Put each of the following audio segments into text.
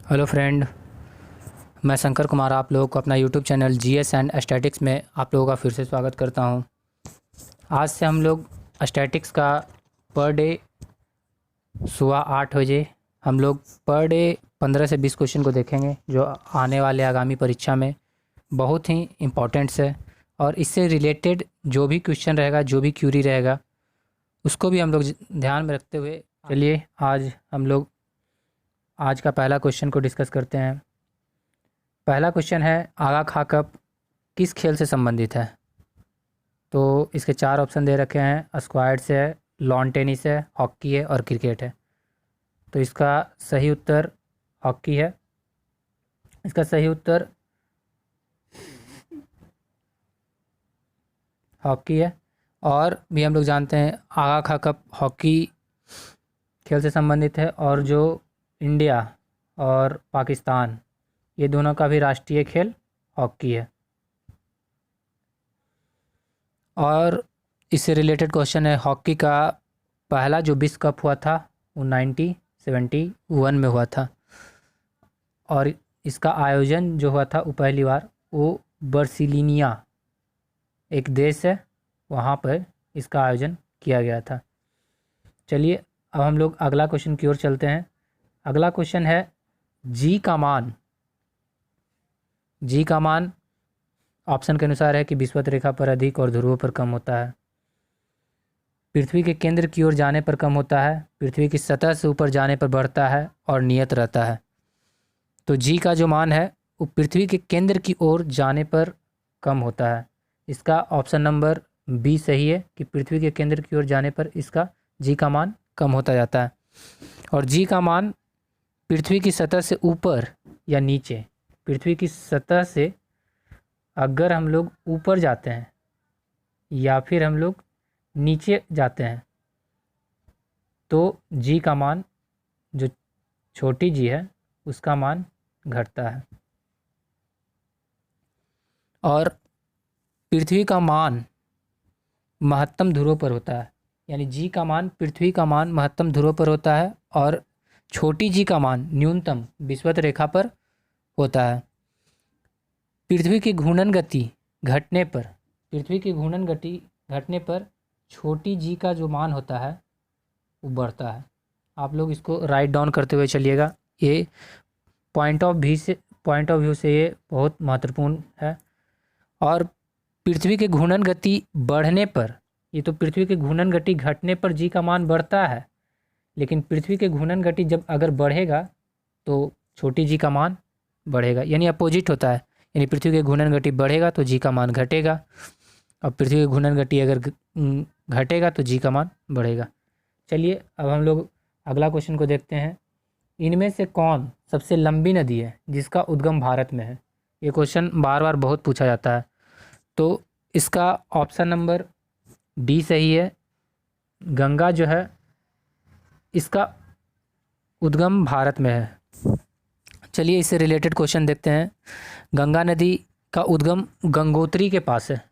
Hello friend, मैं शंकर कुमार आप लोगों को अपना YouTube channel GS and statics में आप लोगों का फिर से स्वागत करता हूं। आज से हम लोग स्टैटिक्स का पर डे सुबह 8 बजे हम लोग पर डे 15 से 20 क्वेश्चन को देखेंगे, जो आने वाले आगामी परीक्षा में बहुत ही इम्पोर्टेंट्स है। और इससे रिलेटेड जो भी क्वेश्चन रहेगा, जो भी क्यूरी रहेगा, उसको भी हम लोग ध्यान में रखते हुए चलिए आज हम लोग आज का पहला क्वेश्चन को डिस्कस करते हैं। पहला क्वेश्चन है, आगा खा कप किस खेल से संबंधित है? तो इसके 4 ऑप्शन दे रखे हैं। स्क्वायर्स है, लॉन टेनिस है, हॉकी है और क्रिकेट है। तो इसका सही उत्तर हॉकी है। इसका सही उत्तर हॉकी है। और भी हम लोग जानते हैं आगा खा कप हॉकी खेल से संबंधित है, और जो इंडिया और पाकिस्तान ये दोनों का भी राष्ट्रीय खेल हॉकी है। और इससे रिलेटेड क्वेश्चन है, हॉकी का पहला जो विश्व कप हुआ था वो 1971 में हुआ था, और इसका आयोजन जो हुआ था वो पहली बार वो बर्सिलिनिया एक देश है, वहाँ पर इसका आयोजन किया गया था। चलिए अब हम लोग अगला क्वेश्चन की ओर चलते हैं। अगला क्वेश्चन है, जी का मान ऑप्शन के अनुसार है कि विषुवत रेखा पर अधिक और ध्रुवों पर कम होता है, पृथ्वी के केंद्र की ओर जाने पर कम होता है, पृथ्वी की सतह से ऊपर जाने पर बढ़ता है और नियत रहता है। तो जी का जो मान है वो पृथ्वी के केंद्र की ओर जाने पर कम होता है। इसका ऑप्शन नंबर बी सही है कि पृथ्वी के केंद्र की ओर जाने पर इसका जी का मान कम होता जाता है। और जी का मान पृथ्वी की सतह से ऊपर या नीचे, पृथ्वी की सतह से अगर हम लोग ऊपर जाते हैं या फिर हम लोग नीचे जाते हैं तो जी का मान, जो छोटी जी है, उसका मान घटता है। और पृथ्वी का मान महत्तम ध्रुव पर होता है, यानी जी का मान, पृथ्वी का मान महत्तम ध्रुव पर होता है और छोटी जी का मान न्यूनतम विषुवत रेखा पर होता है। पृथ्वी की घूर्णन गति घटने पर छोटी जी का जो मान होता है वो बढ़ता है। आप लोग इसको राइट डाउन करते हुए चलिएगा। ये पॉइंट ऑफ व्यू से ये बहुत महत्वपूर्ण है। और पृथ्वी के घूर्णन गति बढ़ने पर, ये तो पृथ्वी के घूर्णन गति घटने पर जी का मान बढ़ता है, लेकिन पृथ्वी के घूर्णन गति जब अगर बढ़ेगा तो छोटी जी का मान बढ़ेगा, यानी अपोजिट होता है। यानी पृथ्वी के घूर्णन गति बढ़ेगा तो जी का मान घटेगा, और पृथ्वी के घूर्णन गति अगर घटेगा तो जी का मान बढ़ेगा। चलिए अब हम लोग अगला क्वेश्चन को देखते हैं। इनमें से कौन सबसे लंबी नदी है जिसका उद्गम भारत में है? ये क्वेश्चन बार बार बहुत पूछा जाता है। तो इसका ऑप्शन नंबर डी सही है। गंगा जो है इसका उद्गम भारत में है। चलिए इससे रिलेटेड क्वेश्चन देखते हैं। गंगा नदी का उद्गम गंगोत्री के पास है।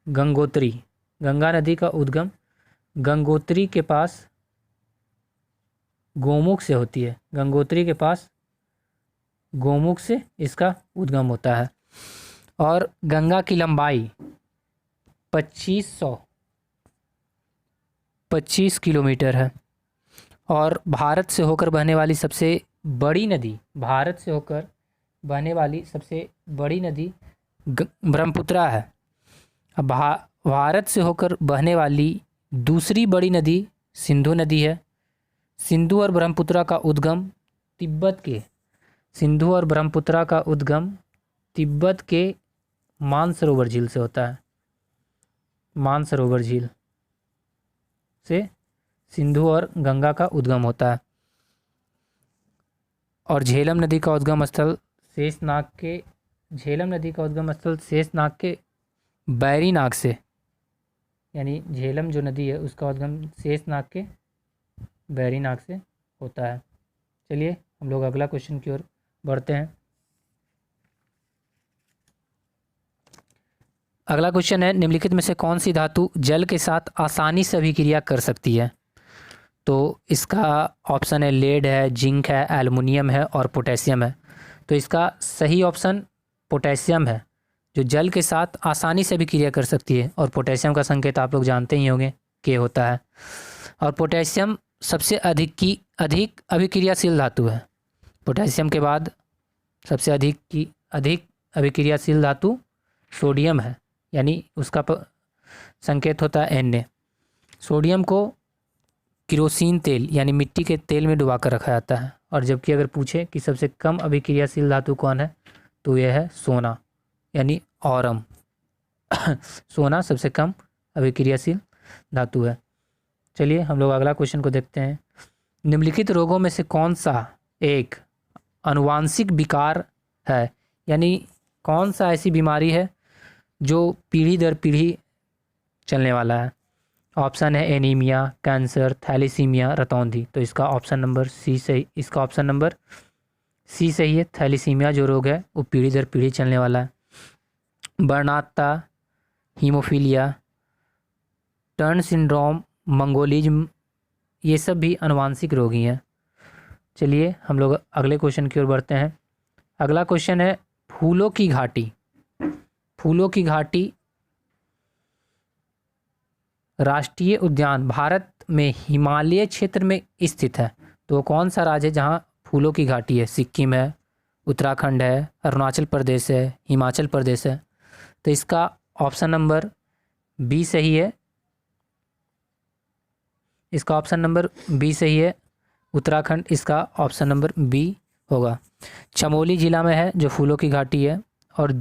गंगा नदी का उद्गम गंगोत्री के पास गोमुख से होती है। गंगोत्री के पास गोमुख से इसका उद्गम होता है। और गंगा की लंबाई 2525 किलोमीटर है। और भारत से होकर बहने वाली सबसे बड़ी नदी ब्रह्मपुत्र है। अब भारत से होकर बहने वाली दूसरी बड़ी नदी सिंधु नदी है। सिंधु और ब्रह्मपुत्र का उद्गम तिब्बत के मानसरोवर झील से होता है। मानसरोवर झील से सिंधु और गंगा का उद्गम होता है। और झेलम नदी का उद्गम स्थल शेषनाग के बैरीनाग से, यानी झेलम जो नदी है उसका उद्गम शेषनाग के बैरीनाग से होता है। चलिए हम लोग अगला क्वेश्चन की ओर बढ़ते हैं। अगला क्वेश्चन है, निम्नलिखित में से कौन सी धातु जल के साथ आसानी से अभिक्रिया कर सकती है? तो इसका ऑप्शन है लेड है, जिंक है, एल्युमिनियम है और पोटेशियम है। तो इसका सही ऑप्शन पोटेशियम है, जो जल के साथ आसानी से भी क्रिया कर सकती है। और पोटेशियम का संकेत आप लोग जानते ही होंगे के होता है। और पोटेशियम सबसे अधिक अभिक्रियाशील धातु है। पोटेशियम के बाद सबसे अधिक अभिक्रियाशील धातु सोडियम है, यानी उसका संकेत होता है Na। सोडियम को किरोसिन तेल यानी मिट्टी के तेल में डुबा कर रखा जाता है। और जबकि अगर पूछे कि सबसे कम अभिक्रियाशील धातु कौन है, तो यह है सोना यानी औरम। सोना सबसे कम अभिक्रियाशील धातु है। चलिए हम लोग अगला क्वेश्चन को देखते हैं। निम्नलिखित रोगों में से कौन सा एक आनुवांशिक विकार है, यानी कौन सा ऐसी बीमारी है जो पीढ़ी दर पीढ़ी चलने वाला है। ऑप्शन है एनीमिया, कैंसर, थैलीसीमिया, रतौंधी। तो इसका ऑप्शन नंबर सी सही है। थैलीसीमिया जो रोग है वो पीढ़ी दर पीढ़ी चलने वाला है। बर्नाता, हीमोफीलिया, टर्न सिंड्रोम, मंगोलिज्म, ये सब भी आनुवांशिक रोग ही हैं। चलिए हम लोग अगले क्वेश्चन की ओर बढ़ते हैं। अगला क्वेश्चन है फूलों की घाटी। फूलों की घाटी राष्ट्रीय उद्यान भारत में हिमालय क्षेत्र में स्थित है। तो कौन सा राज्य है जहाँ फूलों की घाटी है? सिक्किम है, उत्तराखंड है, अरुणाचल प्रदेश है, हिमाचल प्रदेश है। तो इसका ऑप्शन नंबर बी सही है। इसका ऑप्शन नंबर बी सही है, उत्तराखंड। इसका ऑप्शन नंबर बी होगा। चमोली जिला में है जो फूलों की घाटी है। और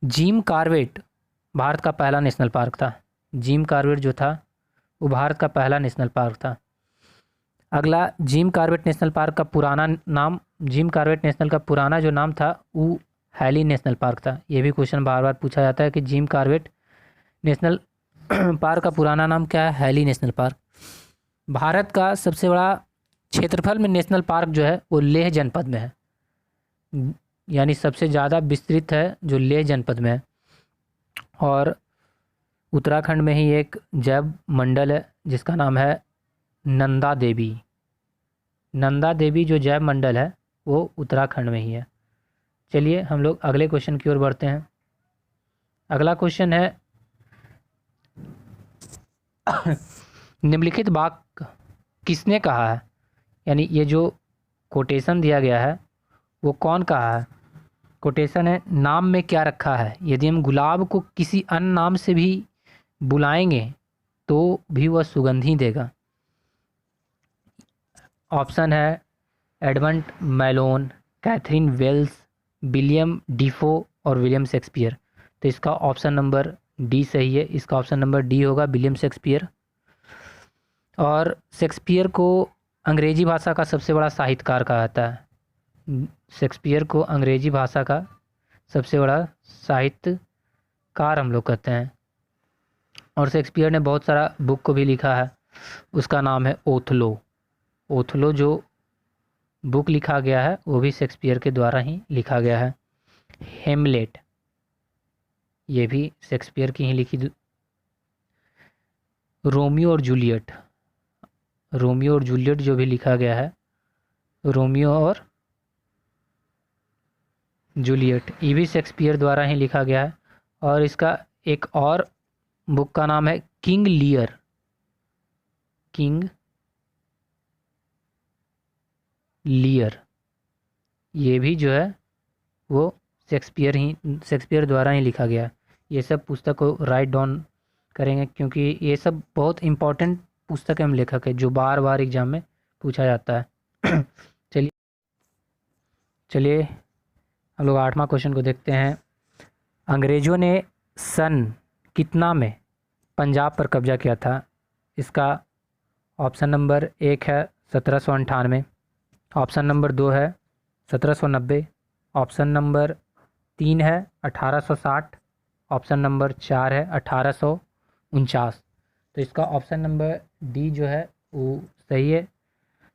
जिम कॉर्बेट भारत का पहला नेशनल पार्क था। जिम कॉर्बेट जो था वो भारत का पहला नेशनल पार्क था। अगला, जिम कॉर्बेट नेशनल पार्क का पुराना नाम, जिम कॉर्बेट नेशनल का पुराना जो नाम था वो हैली नेशनल पार्क था। ये भी क्वेश्चन बार बार पूछा जाता है कि जिम कॉर्बेट नेशनल पार्क का पुराना नाम क्या है? Heli national park. भारत का सबसे बड़ा क्षेत्रफल में नेशनल पार्क जो है वो लेह जनपद में है, यानी सबसे ज़्यादा विस्तृत है जो लेह जनपद में है। और उत्तराखंड में ही एक जैव मंडल है जिसका नाम है नंदा देवी। नंदा देवी जो जैव मंडल है वो उत्तराखंड में ही है। चलिए हम लोग अगले क्वेश्चन की ओर बढ़ते हैं। अगला क्वेश्चन है निम्नलिखित वाक्य किसने कहा है, यानी ये जो कोटेशन दिया गया है वो कौन कहा है? कोटेशन है, नाम में क्या रखा है? यदि हम गुलाब को किसी अन्य नाम से भी बुलाएंगे तो भी वह सुगंध ही देगा। ऑप्शन है Edmund Malone, Catherine Wells, William Defoe और विलियम शेक्सपियर। तो इसका ऑप्शन नंबर डी सही है। इसका ऑप्शन नंबर डी होगा, विलियम शेक्सपियर। और शेक्सपियर को अंग्रेजी भाषा का सबसे बड़ा साहित्यकार कहा जाता है। शेक्सपियर को अंग्रेजी भाषा का सबसे बड़ा साहित्यकार हम लोग कहते हैं। और शेक्सपियर ने बहुत सारा बुक को भी लिखा है। उसका नाम है ओथलो। ओथलो जो बुक लिखा गया है वो भी शेक्सपियर के द्वारा ही लिखा गया है। हेमलेट, ये भी शेक्सपियर की ही लिखी। रोमियो और जूलियट, रोमियो और जूलियट जो भी लिखा गया है, रोमियो और जूलियट, ये भी शेक्सपियर द्वारा ही लिखा गया है। और इसका एक और बुक का नाम है किंग लियर। किंग लियर, ये भी जो है वो शेक्सपियर द्वारा ही लिखा गया है। ये सब पुस्तक को राइट डाउन करेंगे क्योंकि ये सब बहुत इम्पोर्टेंट पुस्तक एवं लेखक है जो बार बार एग्जाम में पूछा जाता है। चलिए हम लोग 8वां क्वेश्चन को देखते हैं। अंग्रेज़ों ने सन कितना में पंजाब पर कब्जा किया था? इसका ऑप्शन नंबर 1 है 1798, ऑप्शन नंबर 2 है 1790, ऑप्शन नंबर 3 है 1860, ऑप्शन नंबर 4 है 1849। तो इसका ऑप्शन नंबर डी जो है वो सही है,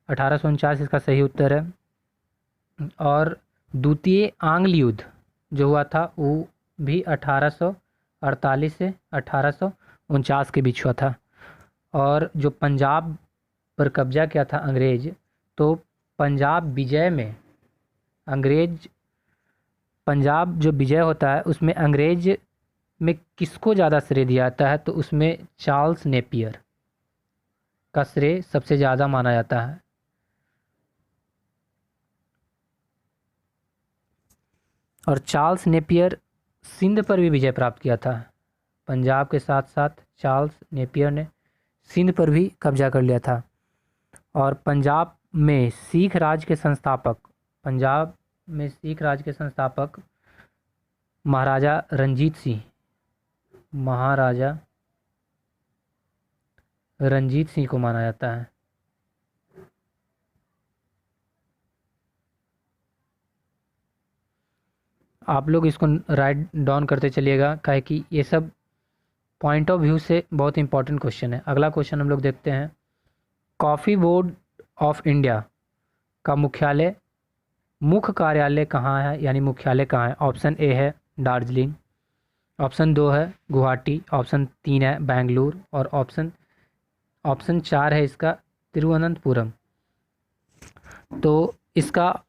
1849 इसका सही उत्तर है। और द्वितीय आंग्ल युद्ध जो हुआ था वो भी 1848 से 1849 के बीच हुआ था। और जो पंजाब पर कब्जा किया था अंग्रेज, तो पंजाब विजय में अंग्रेज पंजाब जो विजय होता है उसमें अंग्रेज में किसको ज़्यादा श्रेय दिया जाता है, तो उसमें चार्ल्स नेपियर का श्रेय सबसे ज़्यादा माना जाता है। और चार्ल्स नेपियर सिंध पर भी विजय प्राप्त किया था। पंजाब के साथ साथ चार्ल्स नेपियर ने सिंध पर भी कब्जा कर लिया था। और पंजाब में सिख राज के संस्थापक महाराजा रंजीत सिंह को माना जाता है। आप लोग इसको राइट डाउन करते चलिएगा, काहे कि ये सब पॉइंट ऑफ व्यू से बहुत इंपॉर्टेंट क्वेश्चन है। अगला क्वेश्चन हम लोग देखते हैं, कॉफ़ी बोर्ड ऑफ इंडिया का मुख्य कार्यालय कहाँ है, यानी मुख्यालय कहाँ है। ऑप्शन ए है दार्जिलिंग, ऑप्शन 2 है गुवाहाटी, ऑप्शन 3 है बेंगलुरु, और ऑप्शन 4 है इसका तिरुवनंतपुरम। तो इसका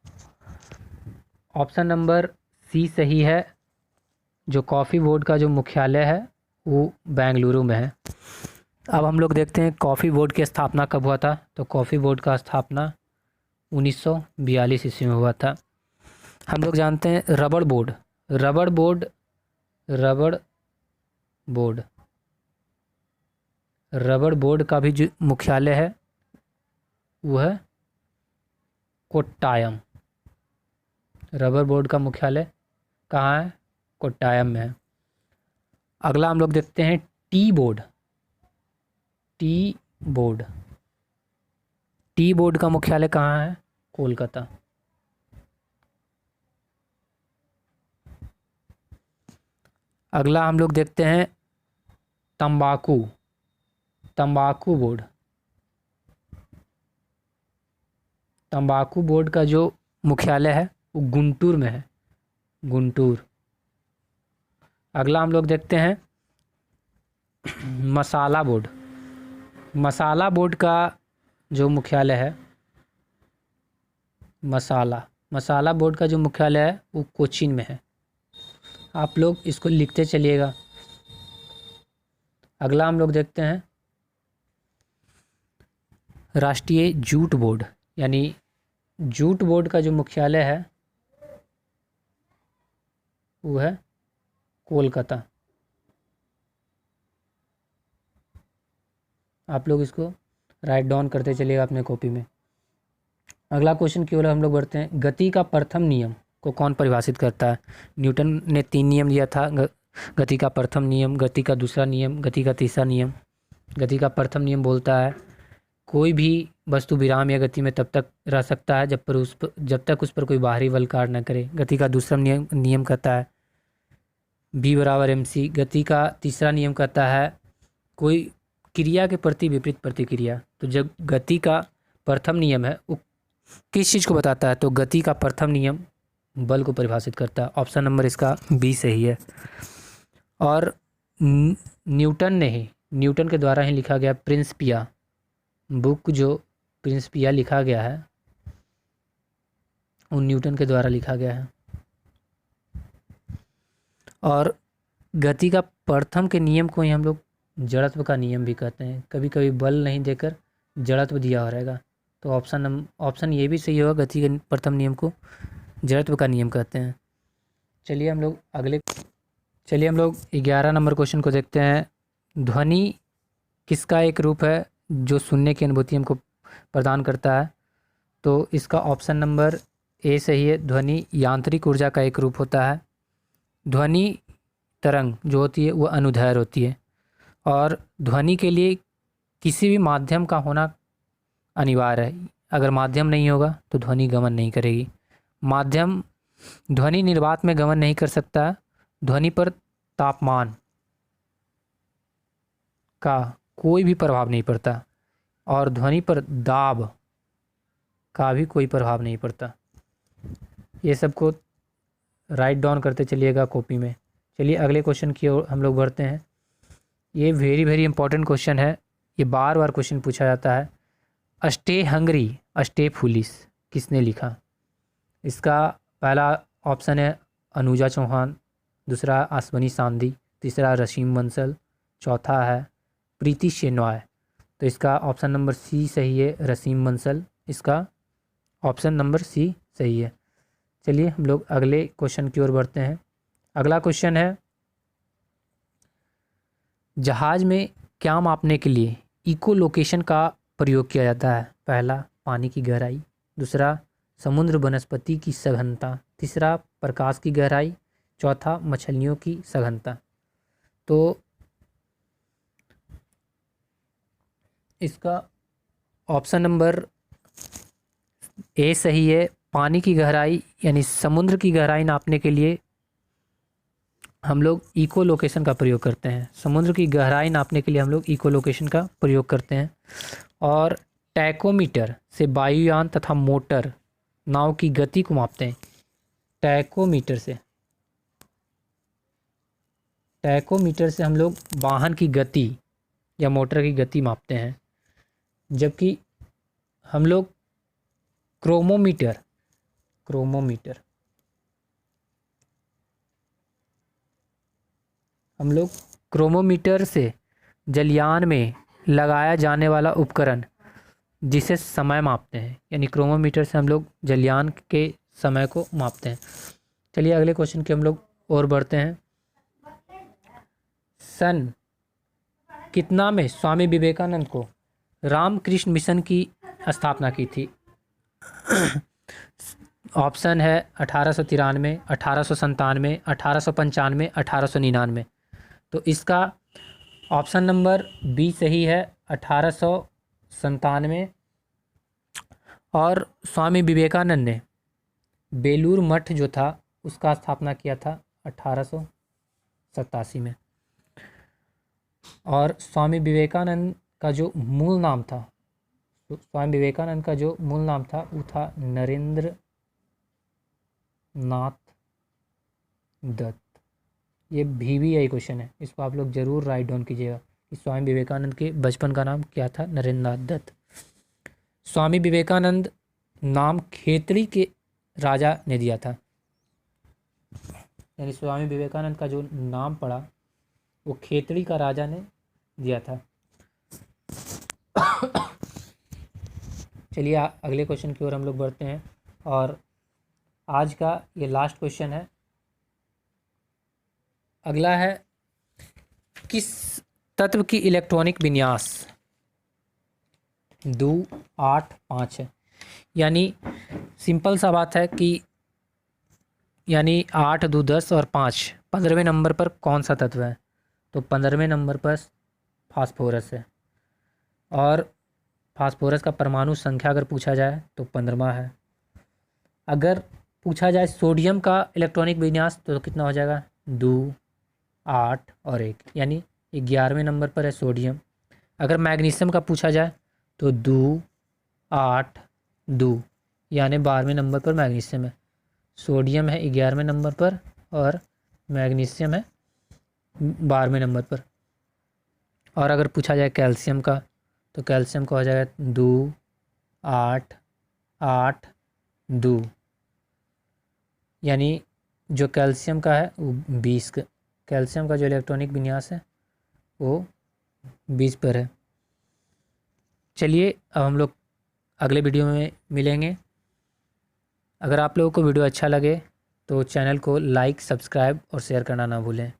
ऑप्शन नंबर सी सही है। जो कॉफ़ी बोर्ड का जो मुख्यालय है वो बेंगलुरु में है। अब हम लोग देखते हैं कॉफ़ी बोर्ड की स्थापना कब हुआ था। तो कॉफ़ी बोर्ड का स्थापना 1942 ईस्वी में हुआ था। हम लोग जानते हैं रबड़ बोर्ड का भी जो मुख्यालय है वो है कोट्टायम। रबर बोर्ड का मुख्यालय कहाँ है, कोट्टायम में है। अगला हम लोग देखते हैं टी बोर्ड का मुख्यालय कहाँ है, कोलकाता। अगला हम लोग देखते हैं तंबाकू बोर्ड का जो मुख्यालय है वो गुंटूर में है, गुंटूर। अगला हम लोग देखते हैं मसाला बोर्ड का जो मुख्यालय है, मसाला बोर्ड का जो मुख्यालय है वो कोचीन में है। आप लोग इसको लिखते चलिएगा। अगला हम लोग देखते हैं राष्ट्रीय जूट बोर्ड, यानी जूट बोर्ड का जो मुख्यालय है वो है कोलकाता। आप लोग इसको राइट डाउन करते चलिएगा अपने कॉपी में। अगला क्वेश्चन की ओर हम लोग बढ़ते हैं, गति का प्रथम नियम को कौन परिभाषित करता है। न्यूटन ने 3 नियम दिया था, गति का प्रथम नियम, गति का दूसरा नियम, गति का तीसरा नियम। गति का प्रथम नियम बोलता है कोई भी वस्तु विराम या गति में तब तक रह सकता है जब तक उस पर कोई बाहरी बल कार्य न करे। गति का दूसरा नियम कहता है B = mc। गति का तीसरा नियम कहता है कोई क्रिया के प्रति विपरीत प्रतिक्रिया। तो जब गति का प्रथम नियम है वो किस चीज़ को बताता है, तो गति का प्रथम नियम बल को परिभाषित करता है। ऑप्शन नंबर इसका बी सही है। और न्यूटन के द्वारा ही लिखा गया प्रिंसिपिया बुक, जो प्रिंसिपिया लिखा गया है वो न्यूटन के द्वारा लिखा गया है। और गति का प्रथम के नियम को ही हम लोग जड़त्व का नियम भी कहते हैं। कभी कभी बल नहीं देकर जड़त्व दिया हो रहेगा, तो ऑप्शन ये भी सही होगा, गति के प्रथम नियम को जड़त्व का नियम कहते हैं। चलिए हम लोग 11 नंबर क्वेश्चन को देखते हैं। ध्वनि किसका एक रूप है जो सुनने की अनुभूति हमको प्रदान करता है। तो इसका ऑप्शन नंबर ए सही है। ध्वनि यांत्रिक ऊर्जा का एक रूप होता है। ध्वनि तरंग जो होती है वो अनुदैर्घ्य होती है। और ध्वनि के लिए किसी भी माध्यम का होना अनिवार्य है। अगर माध्यम नहीं होगा तो ध्वनि गमन नहीं करेगी। ध्वनि निर्वात में गमन नहीं कर सकता। ध्वनि पर तापमान का कोई भी प्रभाव नहीं पड़ता और ध्वनि पर दाब का भी कोई प्रभाव नहीं पड़ता। ये सबको राइट डाउन करते चलिएगा कॉपी में। चलिए अगले क्वेश्चन की ओर हम लोग बढ़ते हैं। ये वेरी वेरी इंपॉर्टेंट क्वेश्चन है, ये बार बार क्वेश्चन पूछा जाता है। स्टे हंग्री स्टे फूलिश किसने लिखा। इसका पहला ऑप्शन है अनुजा चौहान, दूसरा अश्वनी सांधी, तीसरा रसीम बंसल, चौथा है प्रीति शेनॉय। तो इसका ऑप्शन नंबर सी सही है, रसीम बंसल। इसका ऑप्शन नंबर सी सही है। चलिए हम लोग अगले क्वेश्चन की ओर बढ़ते हैं। अगला क्वेश्चन है, जहाज में क्या मापने के लिए इको लोकेशन का प्रयोग किया जाता है? पहला पानी की गहराई, दूसरा समुद्र वनस्पति की सघनता, तीसरा प्रकाश की गहराई, चौथा मछलियों की सघनता। तो इसका ऑप्शन नंबर ए सही है। पानी की गहराई यानी समुद्र की गहराई नापने के लिए हम लोग इको लोकेशन का प्रयोग करते हैं। समुद्र की गहराई नापने के लिए हम लोग इको लोकेशन का प्रयोग करते हैं। और टैकोमीटर से वायुयान तथा मोटर नाव की गति को मापते हैं। टैकोमीटर से हम लोग वाहन की गति या मोटर की गति मापते हैं, जबकि हम लोग क्रोमोमीटर से जलयान में लगाया जाने वाला उपकरण जिसे समय मापते हैं, यानी क्रोमोमीटर से हम लोग जलयान के समय को मापते हैं। चलिए अगले क्वेश्चन के हम लोग और बढ़ते हैं। सन कितना में स्वामी विवेकानंद को रामकृष्ण मिशन की स्थापना की थी? ऑप्शन है 1893, 1897, 1895, 1899। तो इसका ऑप्शन नंबर बी सही है, 1897। और स्वामी विवेकानंद ने बेलूर मठ जो था उसका स्थापना किया था 1887 में। और स्वामी विवेकानंद का जो मूल नाम था वो था नरेंद्र नाथ दत्त। ये VVI क्वेश्चन है, इसको आप लोग ज़रूर राइट डाउन कीजिएगा कि स्वामी विवेकानंद के बचपन का नाम क्या था? नरेंद्र नाथ दत्त। स्वामी विवेकानंद नाम खेतड़ी के राजा ने दिया था, यानी स्वामी विवेकानंद का जो नाम पड़ा वो खेतड़ी का राजा ने दिया था। चलिए अगले क्वेश्चन की ओर हम लोग बढ़ते हैं। और आज का ये लास्ट क्वेश्चन है। अगला है, किस तत्व की इलेक्ट्रॉनिक विन्यास 2, 8, 5 है? यानी सिंपल सा बात है कि यानी 8, 2, 10 और 5 15वें नंबर पर कौन सा तत्व है? तो 15वें नंबर पर फास्फोरस है। और फास्फोरस का परमाणु संख्या अगर पूछा जाए तो 15वां है। अगर पूछा जाए सोडियम का इलेक्ट्रॉनिक विन्यास तो कितना हो जाएगा? 2, 8 और 1, यानी 11वें नंबर पर है सोडियम। अगर मैग्नीशियम का पूछा जाए तो 2, 8, 2, यानी 12वें नंबर पर मैग्नीशियम है। सोडियम है 11वें नंबर पर और मैग्नीशियम है 12वें नंबर पर। और अगर पूछा जाए कैल्शियम का तो कैल्शियम का हो जाएगा 2, 8, 8, 2, यानी जो कैल्शियम का है वो 20 का, कैल्शियम का जो इलेक्ट्रॉनिक विन्यास है वो 20 पर है। चलिए अब हम लोग अगले वीडियो में मिलेंगे। अगर आप लोगों को वीडियो अच्छा लगे तो चैनल को लाइक, सब्सक्राइब और शेयर करना ना भूलें।